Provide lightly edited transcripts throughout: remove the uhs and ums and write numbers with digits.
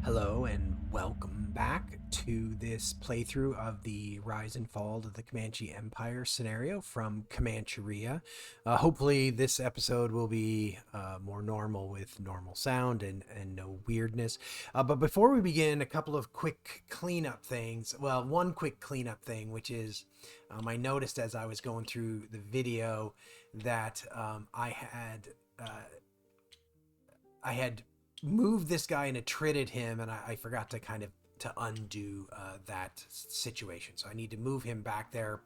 Hello and welcome back to this playthrough of the Rise and Fall of the Comanche Empire scenario from Comancheria. Hopefully this episode will be more normal with normal sound and no weirdness. But before we begin, a couple of quick cleanup things. Well, one quick cleanup thing, which is I noticed as I was going through the video that I had moved this guy and attritted him, and I forgot to to undo that situation. So I need to move him back there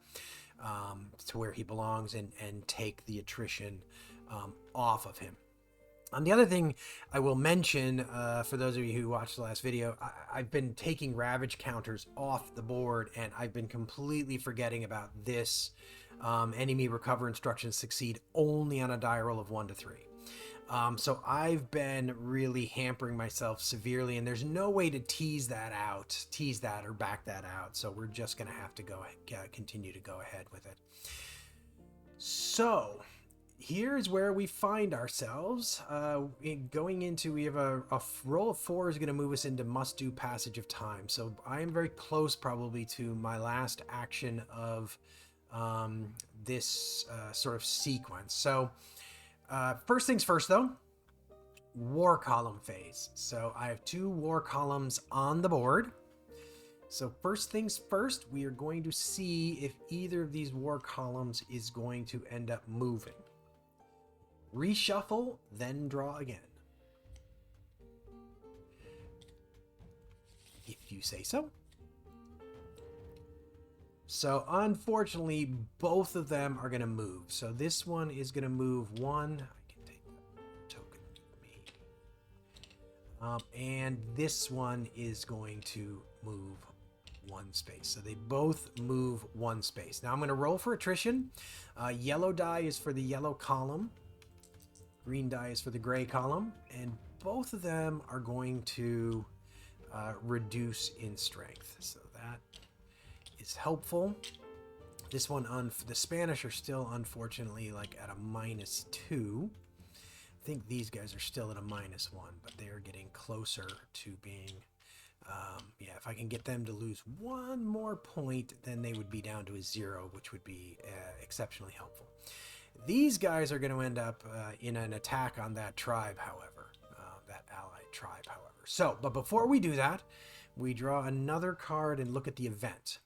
to where he belongs and take the attrition off of him. The other thing I will mention, for those of you who watched the last video, I've been taking ravage counters off the board, and I've been completely forgetting about this. Enemy recover instructions succeed only on a die roll of 1 to 3. So I've been really hampering myself severely, and there's no way to tease that or back that out. So we're just going to have to continue to go ahead with it. So here's where we find ourselves. We have a roll of 4 is going to move us into must do passage of time. So I am very close probably to my last action of this sort of sequence. So first things first, though, war column phase. So I have 2 war columns on the board. So first things first, we are going to see if either of these war columns is going to end up moving. Reshuffle, then draw again. If you say so. So unfortunately, both of them are going to move. So this one is going to move 1. I can take that token with me. And this one is going to move 1 space. So they both move 1 space. Now I'm going to roll for attrition. Yellow die is for the yellow column. Green die is for the gray column. And both of them are going to reduce in strength. So that is helpful. This one the Spanish are still unfortunately like at a -2. I think these guys are still at a -1, but they are getting closer to being if I can get them to lose 1 more point, then they would be down to a 0, which would be exceptionally helpful. These guys are going to end up in an attack on that tribe, however, that allied tribe, however. So, but before we do that, we draw another card and look at the event.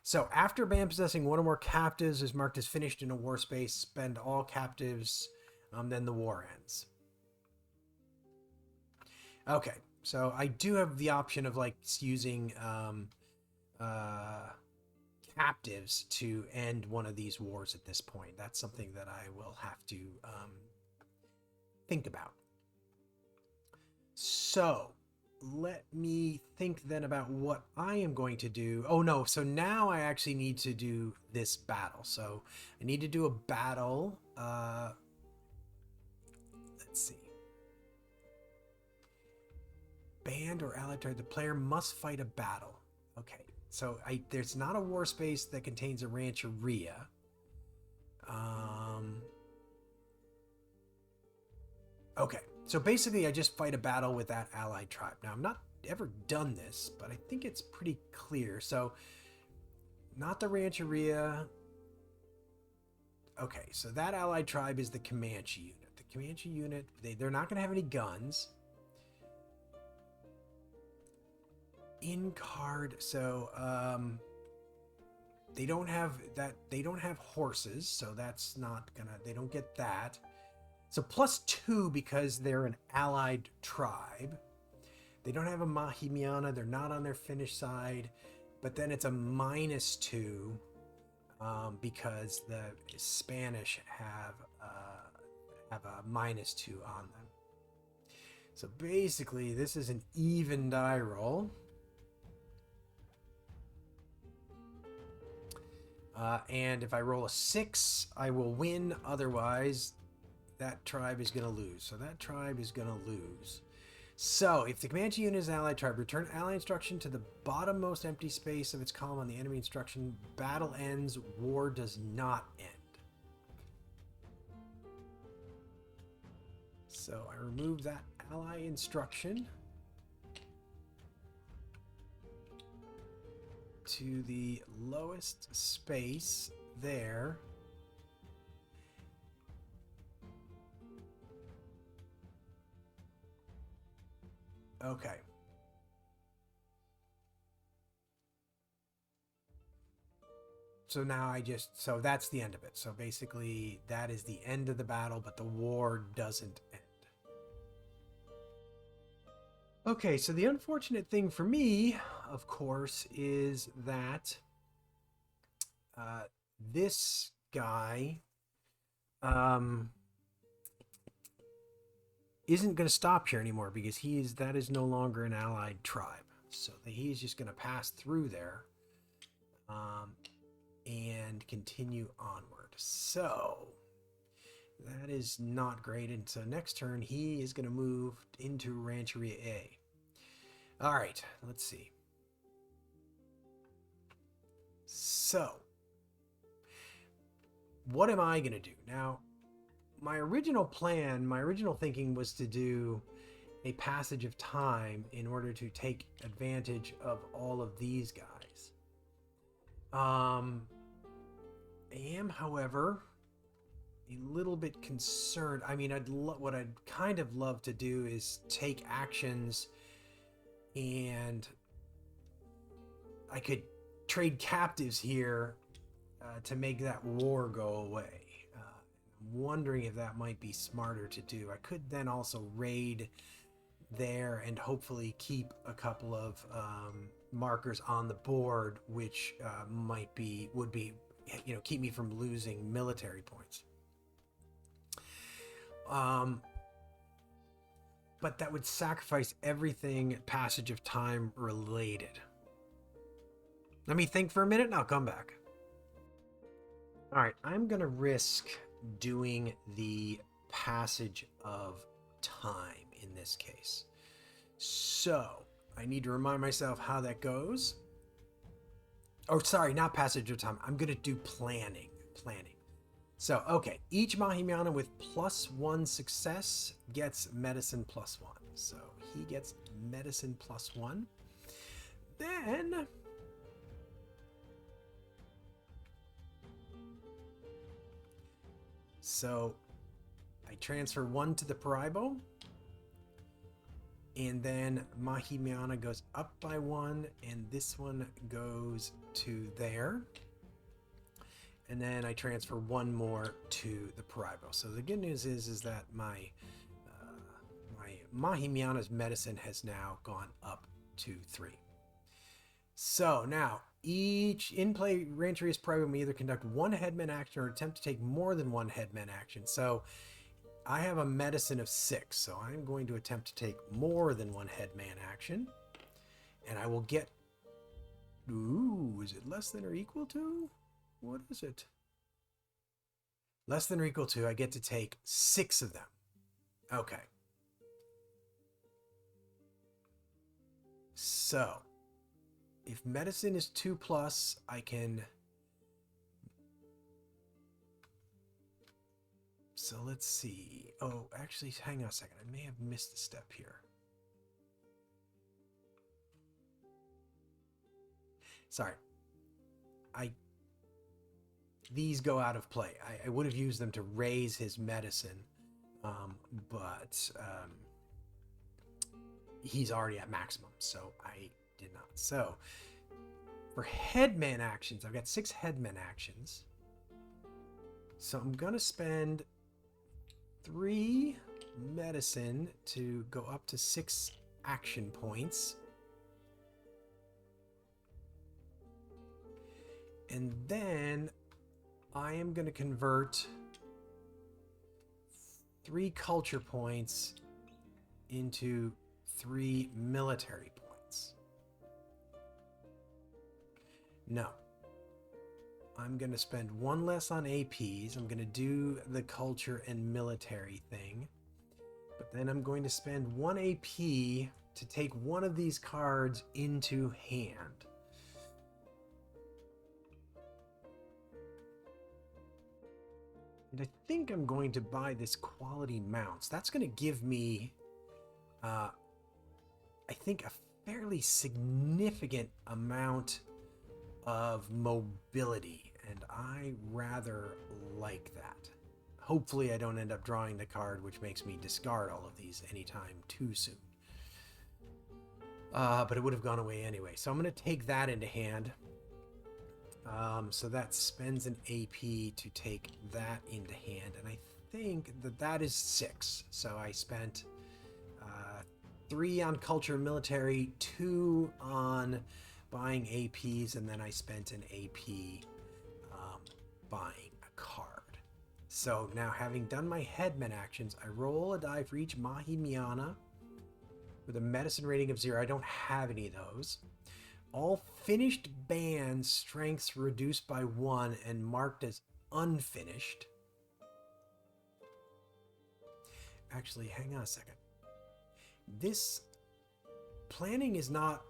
So after ban possessing 1 or more captives is marked as finished in a war space, spend all captives, then the war ends. Okay, so I do have the option of like using captives to end one of these wars at this point. That's something that I will have to think about. So let me think then about what I am going to do. Oh no, so now I actually need to do this battle. So I need to do a battle. Let's see. Banned or allied tribe, the player must fight a battle. Okay, so there's not a war space that contains a rancheria. Okay. So basically, I just fight a battle with that allied tribe. Now, I've not ever done this, but I think it's pretty clear. So, not the Rancheria. Okay, so that allied tribe is the Comanche unit. The Comanche unit, they're not going to have any guns. In card, so they don't have that. They don't have horses, so that's not gonna. They don't get that. So +2 because they're an allied tribe. They don't have a Mahimiana. They're not on their Finnish side. But then it's a -2 because the Spanish have a -2 on them. So basically, this is an even die roll. And if I roll a 6, I will win. Otherwise, that tribe is going to lose. So that tribe is going to lose. So if the Comanche unit is an allied tribe, return ally instruction to the bottommost empty space of its column on the enemy instruction. Battle ends. War does not end. So I remove that ally instruction to the lowest space there. Okay. So now so that's the end of it. So basically that is the end of the battle, but the war doesn't end. Okay, so the unfortunate thing for me, of course, is that this guy isn't going to stop here anymore because that is no longer an allied tribe. So he's just going to pass through there and continue onward. So that is not great. And so next turn, he is going to move into Rancheria A. All right, let's see. So what am I going to do? Now, my original plan, my original thinking was to do a passage of time in order to take advantage of all of these guys. I am, however, a little bit concerned. I mean, what I'd kind of love to do is take actions, and I could trade captives here to make that war go away. I'm wondering if that might be smarter to do. I could then also raid there and hopefully keep a couple of markers on the board, which would be keep me from losing military points. But that would sacrifice everything passage of time related. Let me think for a minute and I'll come back. All right, I'm going to risk doing the passage of time in this case. So I need to remind myself how that goes. Oh, sorry, not passage of time. I'm going to do planning. So, okay, each Mahimiana with +1 success gets medicine +1. So he gets medicine +1. Then so I transfer 1 to the Paraibo, and then Mahimiana goes up by 1, and this one goes to there. And then I transfer 1 more to the Paraibo. So the good news is that my Mahimiana's medicine has now gone up to 3. So now each in-play Rancheria's Paraibo may either conduct 1 headman action or attempt to take more than 1 headman action. So I have a medicine of 6, so I'm going to attempt to take more than 1 headman action. And I will get... Ooh, is it less than or equal to? What is it? Less than or equal to, I get to take 6 of them. Okay. So, if medicine is 2+, I can... So let's see. Oh, actually, hang on a second. I may have missed a step here. Sorry. These go out of play. I would have used them to raise his medicine, but he's already at maximum, so I did not. So for headman actions, I've got 6 headman actions. So I'm going to spend 3 medicine to go up to 6 action points. And then I am going to convert 3 culture points into 3 military points. No. I'm going to spend 1 less on APs. I'm going to do the culture and military thing. But then I'm going to spend 1 AP to take one of these cards into hand. And I think I'm going to buy this quality mounts. That's going to give me, I think, a fairly significant amount of mobility. And I rather like that. Hopefully I don't end up drawing the card, which makes me discard all of these anytime too soon. But it would have gone away anyway. So I'm going to take that into hand. So that spends an AP to take that into hand. And I think that that is 6. So I spent 3 on culture and military, 2 on buying APs, and then I spent an AP buying a card. So now, having done my headman actions, I roll a die for each Mahi Miana with a medicine rating of 0. I don't have any of those. All finished bands strengths reduced by 1 and marked as unfinished. Actually, hang on a second. This planning is not.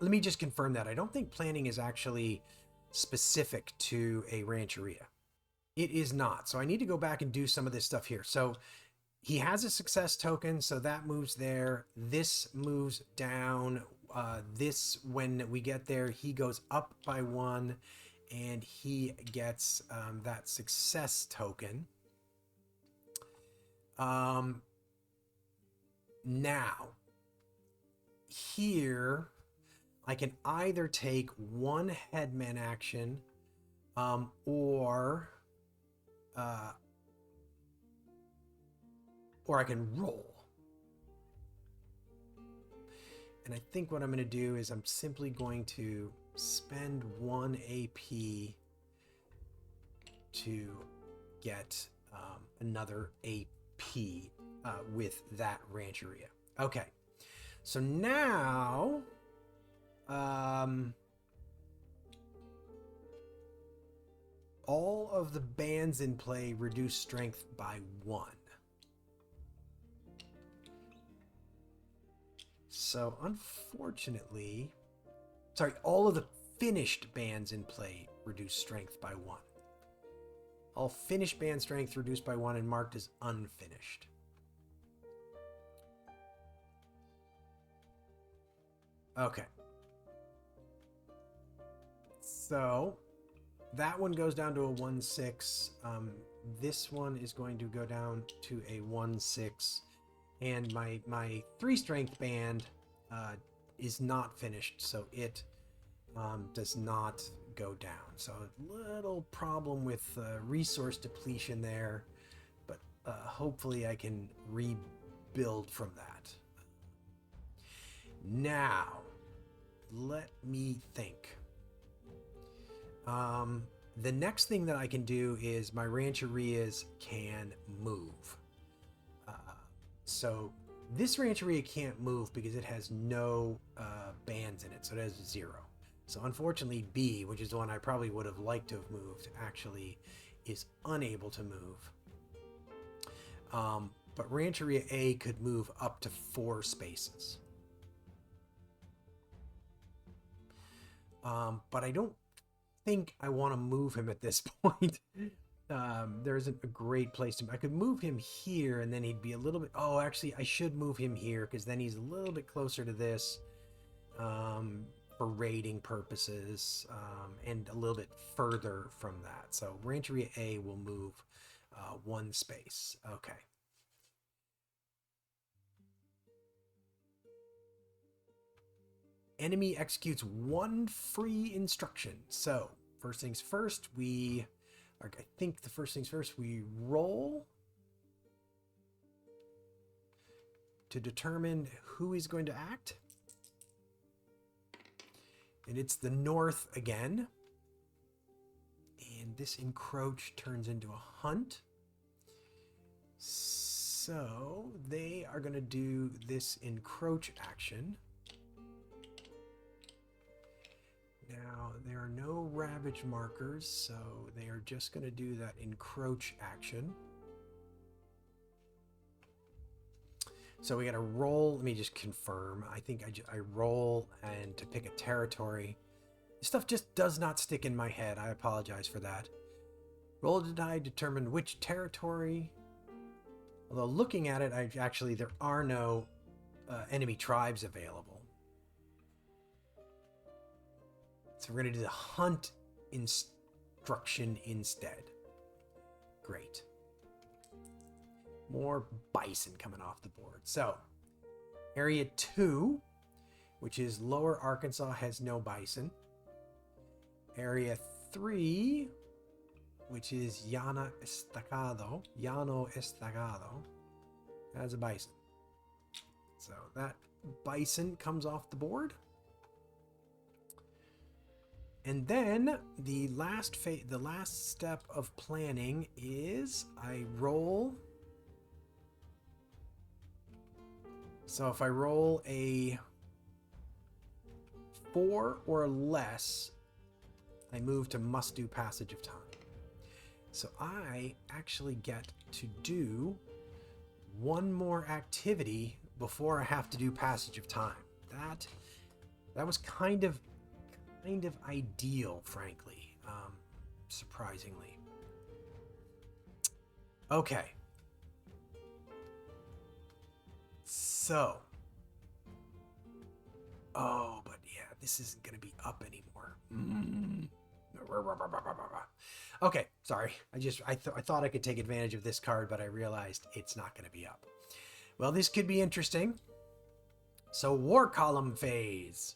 Let me just confirm that. I don't think planning is actually specific to a rancheria. It is not. So I need to go back and do some of this stuff here. So he has a success token, so that moves there. This moves down. This, when we get there, he goes up by 1, and he gets that success token. Now, here, I can either take 1 headman action, or I can roll. And I think what I'm going to do is I'm simply going to spend 1 AP to get another AP with that rancheria. Okay, so now all of the bands in play reduce strength by 1. So unfortunately, all of the finished bands in play reduce strength by 1. All finished band strength reduced by 1 and marked as unfinished. Okay. So that one goes down to a 1/6. This one is going to go down to a 1/6. And my 3 strength band is not finished, so it does not go down. So a little problem with resource depletion there, but hopefully I can rebuild from that. Now, let me think. The next thing that I can do is my rancherias can move. So this rancheria can't move because it has no bands in it, so it has 0. So unfortunately B, which is the one I probably would have liked to have moved, actually is unable to move. But rancheria A could move up to 4 spaces. But I don't think I want to move him at this point. There isn't a great place to... I could move him here, and then he'd be a little bit... Oh, actually, I should move him here, because then he's a little bit closer to this for raiding purposes, and a little bit further from that. So Rancheria A will move 1 space. Okay. Enemy executes 1 free instruction. So, first things first, we roll to determine who is going to act. And it's the north again. And this encroach turns into a hunt. So they are going to do this encroach action. Now, there are no ravage markers, so they are just going to do that encroach action. So we got to roll. Let me just confirm. I think I roll and to pick a territory. This stuff just does not stick in my head. I apologize for that. Roll the die, determine which territory. Although looking at it, there are no enemy tribes available. So we're going to do the hunt instruction instead. Great. More bison coming off the board. So, Area 2, which is Lower Arkansas, has no bison. Area 3, which is Llano Estacado, has a bison. So that bison comes off the board. And then the last step of planning is I roll. So if I roll a 4 or less, I move to must do passage of time. So I actually get to do one more activity before I have to do passage of time. That was kind of ideal, frankly, surprisingly. Okay. So. Oh, but yeah, this isn't going to be up anymore. Okay, sorry. I thought I could take advantage of this card, but I realized it's not going to be up. Well, this could be interesting. So, war column phase.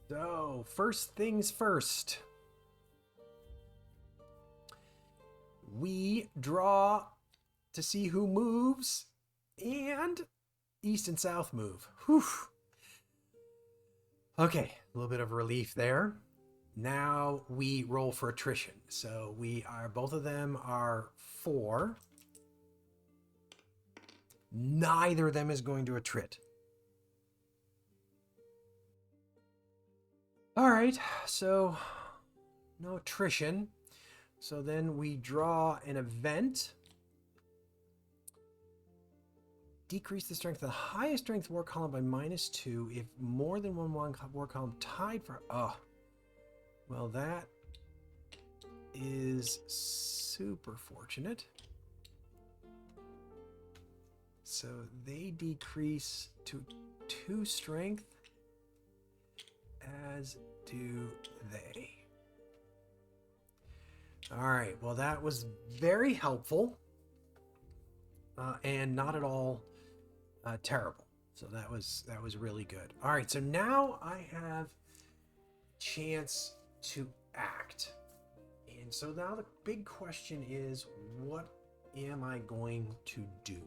So, first things first. We draw to see who moves, and east and south move. Whew. Okay, a little bit of relief there. Now we roll for attrition. So both of them are 4. Neither of them is going to attrit. All right, so no attrition. So then we draw an event. Decrease the strength of the highest strength war column by -2 if more than one war column tied for... Oh, well, that is super fortunate. So they decrease to 2 strength, as do they. All right, well, that was very helpful and not at all terrible. So that was really good. All right, so now I have a chance to act. And so now the big question is, what am I going to do?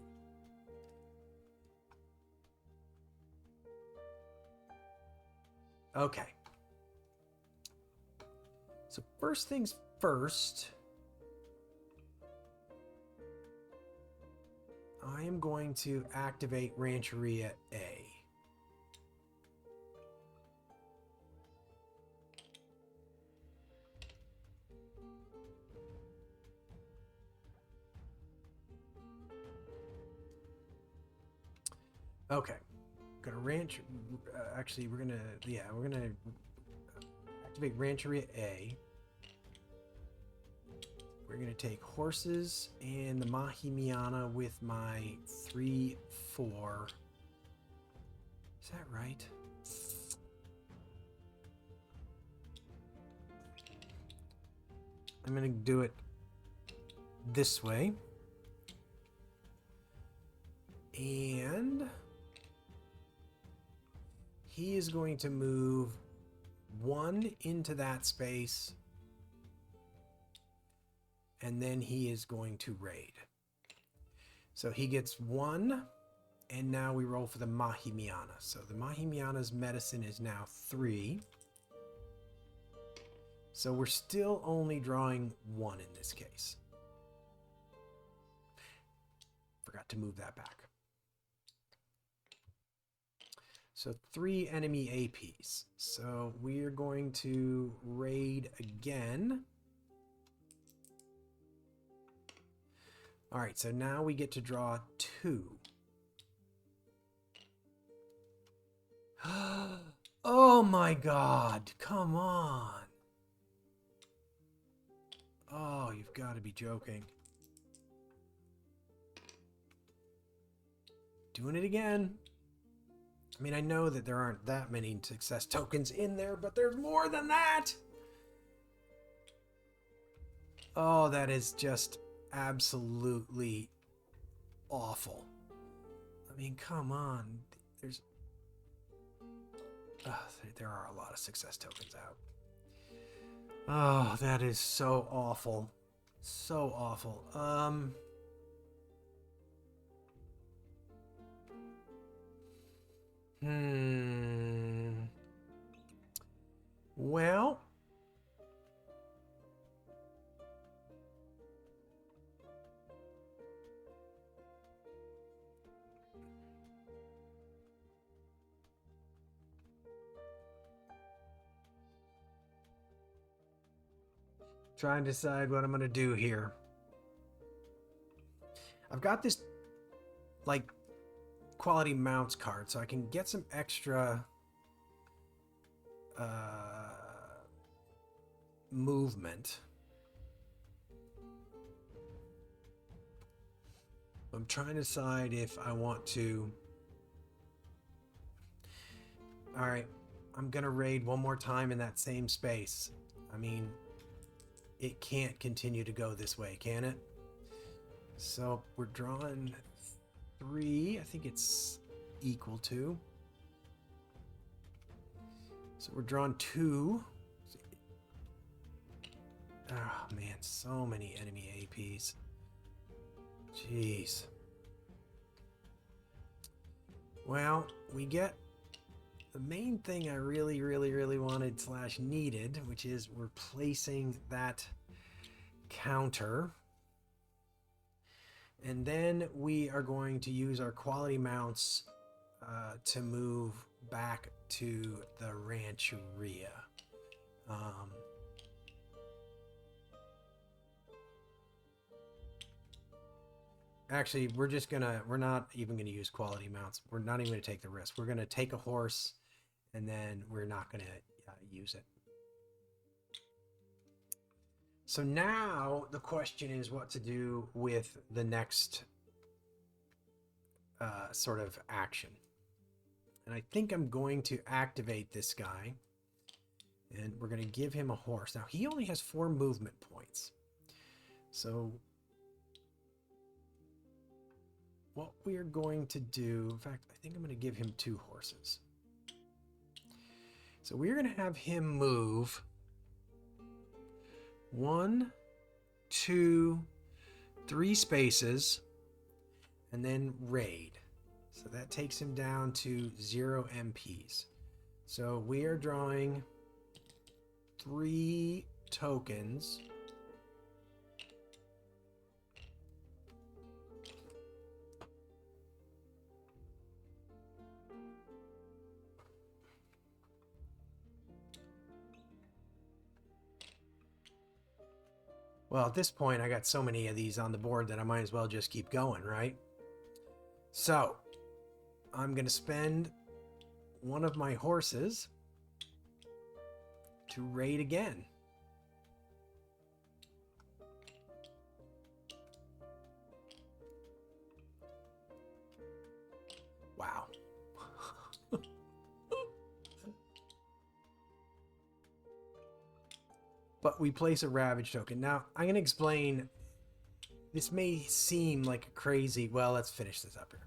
Okay. So first things first, I am going to activate Rancheria A. Okay, gonna ranch. Actually, we're gonna activate Rancheria A. We're gonna take horses and the Mahimiana with my 3/4. Is that right? I'm gonna do it this way, and he is going to move 1 into that space, and then he is going to raid. So he gets 1, and now we roll for the Mahimiana. So the Mahimiana's medicine is now 3. So we're still only drawing 1 in this case. Forgot to move that back. So 3 enemy APs. So we're going to raid again. All right, so now we get to draw 2. Oh my God, come on. Oh, you've got to be joking. Doing it again. I mean, I know that there aren't that many success tokens in there, but there's more than that. Oh, that is just absolutely awful. I mean, come on. There are a lot of success tokens out. Oh, that is so awful. So awful. Well, trying to decide what I'm going to do here. I've got this, like, quality mounts card, so I can get some extra movement. I'm trying to decide if I want to... Alright, I'm going to raid one more time in that same space. I mean, it can't continue to go this way, can it? So we're drawing 3. I think it's equal to. So we're drawing 2. Oh man, so many enemy APs. Jeez. Well, we get the main thing I really wanted / needed, which is replacing that counter. And then we are going to use our quality mounts to move back to the Comancheria. Actually, we're not even gonna use quality mounts. We're not even gonna take the risk. We're gonna take a horse, and then we're not gonna use it. So now the question is what to do with the next sort of action. And I think I'm going to activate this guy, and we're going to give him a horse. Now he only has 4 movement points. So what we're going to do, in fact, I think I'm going to give him 2 horses. So we're going to have him move 1, 2, 3 spaces, and then raid. So that takes him down to 0 MPs. So we are drawing 3 tokens. Well, at this point, I got so many of these on the board that I might as well just keep going, right? So, I'm going to spend one of my horses to raid again. Wow. But we place a Ravage token. Now, I'm going to explain. This may seem like crazy. Well, let's finish this up here.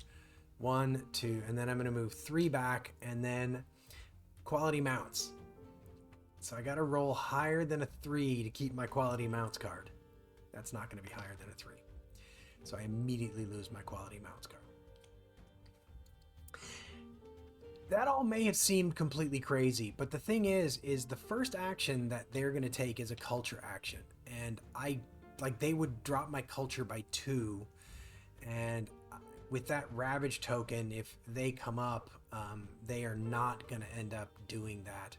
1, 2, and then I'm going to move 3 back, and then quality mounts. So I got to roll higher than a 3 to keep my quality mounts card. That's not going to be higher than a 3. So I immediately lose my quality mounts card. That all may have seemed completely crazy, but the thing is the first action that they're going to take is a culture action. And they would drop my culture by 2. And with that Ravage token, if they come up, they are not going to end up doing that.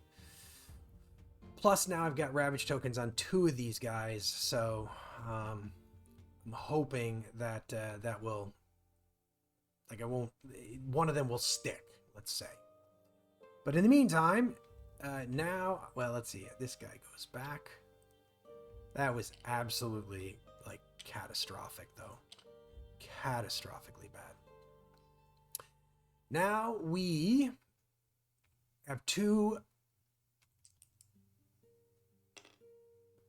Plus now I've got Ravage tokens on 2 of these guys. So I'm hoping that that will, one of them will stick, let's say. But in the meantime, now, well, let's see. This guy goes back. That was absolutely, like, catastrophic, though. Catastrophically bad. Now we have 2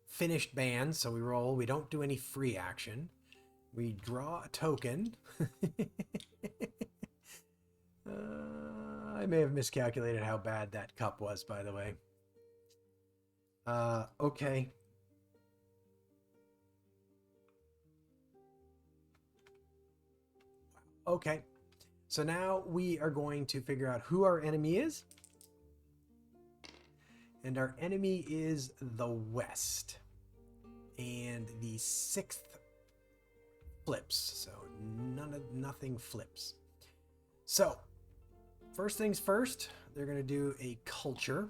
finished bands, so we roll. We don't do any free action. We draw a token. I may have miscalculated how bad that cup was, by the way. Okay. Okay. So now we are going to figure out who our enemy is. And our enemy is the West. And the 6th flips. So nothing flips. So, first things first, they're going to do a culture.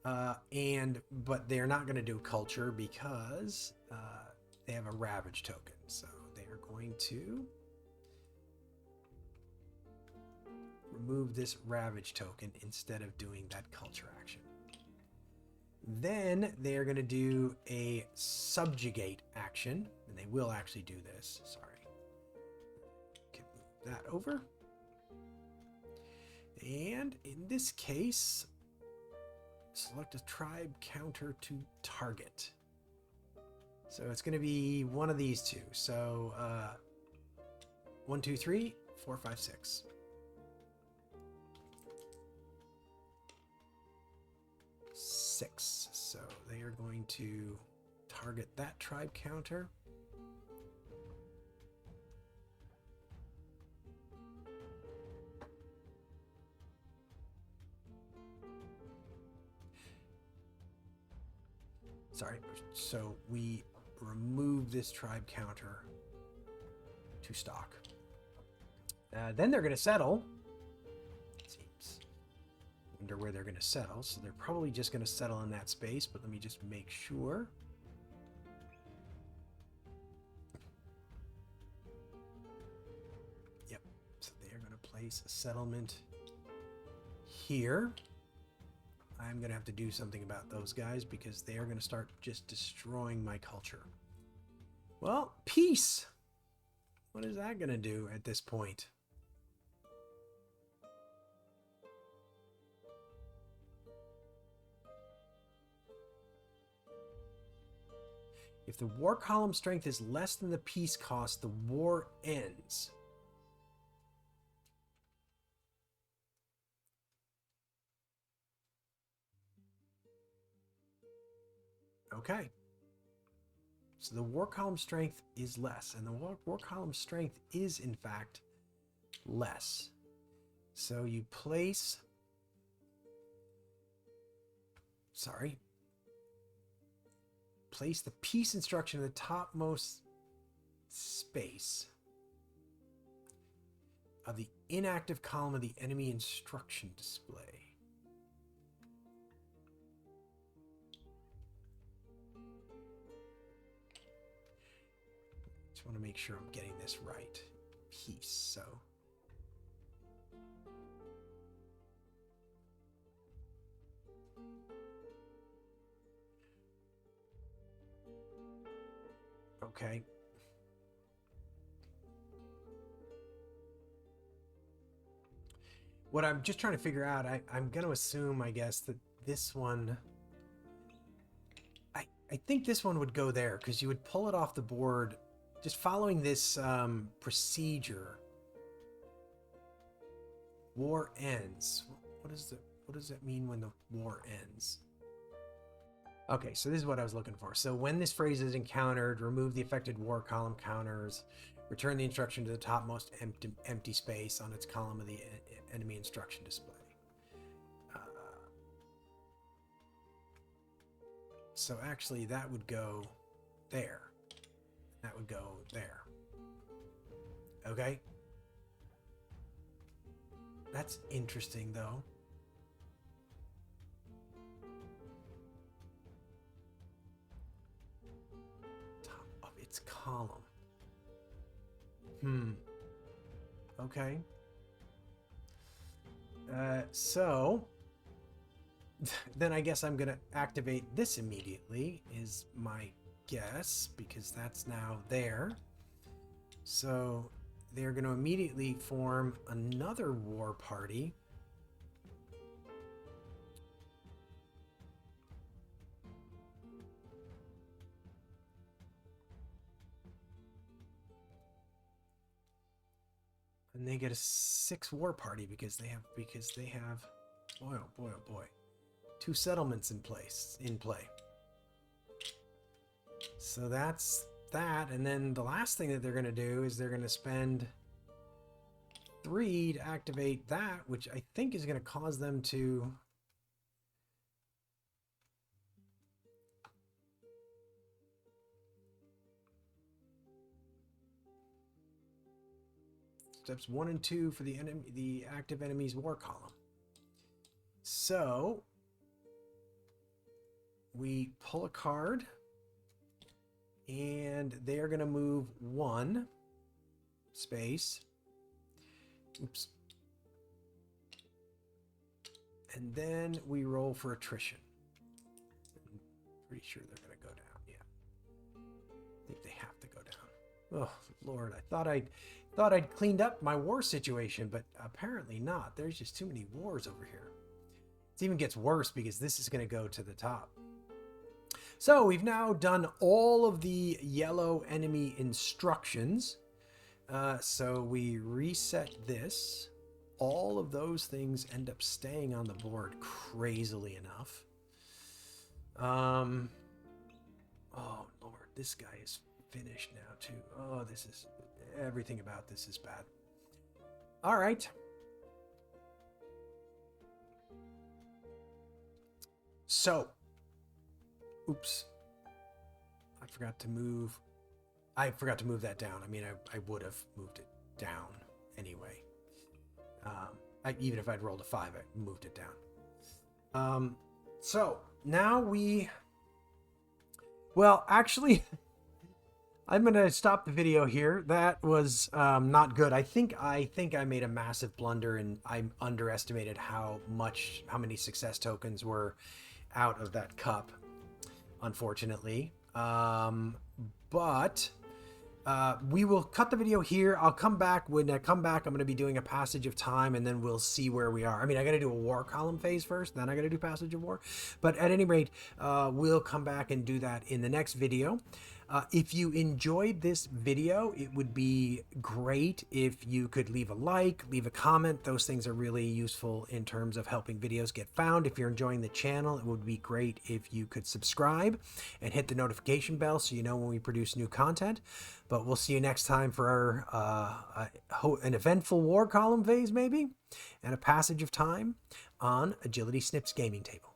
But they're not going to do culture because they have a ravage token. So they are going to remove this ravage token instead of doing that culture action. Then they are going to do a subjugate action, and they will actually do this. Sorry. Can move that over. And in this case, select a tribe counter to target. So it's going to be one of these two. So 1, 2, 3, 4, 5, 6. So they are going to target that tribe counter. Sorry, so we remove this tribe counter to stock. Then they're going to settle. Wonder where they're going to settle. So they're probably just going to settle in that space, but let me just make sure. Yep. So they are going to place a settlement here. I'm going to have to do something about those guys because they are going to start just destroying my culture. Well, peace. What is that going to do at this point? If the war column strength is less than the peace cost, the war ends. Okay. So the war column strength is less, and the war column strength is, in fact, less. So you place... Sorry. Place the peace instruction in the topmost space of the inactive column of the enemy instruction display. Just want to make sure I'm getting this right. Peace, so... Okay. What I'm just trying to figure out, I'm going to assume, I guess, that this one... I think this one would go there, because you would pull it off the board just following this procedure. War ends. What does that mean when the war ends? Okay, so this is what I was looking for. So when this phrase is encountered, remove the affected war column counters, return the instruction to the topmost empty space on its column of the enemy instruction display. So actually that would go there. That would go there. Okay? That's interesting though. Column. Okay. So then I guess I'm going to activate this immediately, is my guess, because that's now there. So they're going to immediately form another war party. And they get a 6 war party because they have boy oh boy oh boy, 2 settlements in play. So that's that, and then the last thing that they're going to do is they're going to spend 3 to activate that, which I think is going to cause them to steps 1 and 2 for the active enemy's war column. So we pull a card, and they are going to move 1 space. Oops. And then we roll for attrition. I'm pretty sure they're going to go down. Yeah. I think they have to go down. Oh, Lord. I thought I'd cleaned up my war situation, but apparently not. There's just too many wars over here. It even gets worse because this is going to go to the top. So we've now done all of the yellow enemy instructions. So we reset this. All of those things end up staying on the board, crazily enough. Oh, Lord, this guy is finished now, too. Oh, everything about this is bad. All right. So, oops. I forgot to move that down. I mean, I would have moved it down anyway. Even if I'd rolled a 5, I moved it down. So now well, actually, I'm going to stop the video here. That was not good. I think I made a massive blunder, and I underestimated how many success tokens were out of that cup, unfortunately. But we will cut the video here. I'll come back. When I come back, I'm going to be doing a Passage of Time, and then we'll see where we are. I mean, I got to do a war column phase first, then I got to do Passage of War. But at any rate, we'll come back and do that in the next video. If you enjoyed this video, it would be great if you could leave a like, leave a comment. Those things are really useful in terms of helping videos get found. If you're enjoying the channel, it would be great if you could subscribe and hit the notification bell so you know when we produce new content. But we'll see you next time for an eventful war column phase, maybe, and a Passage of Time on Agility Snip's gaming table.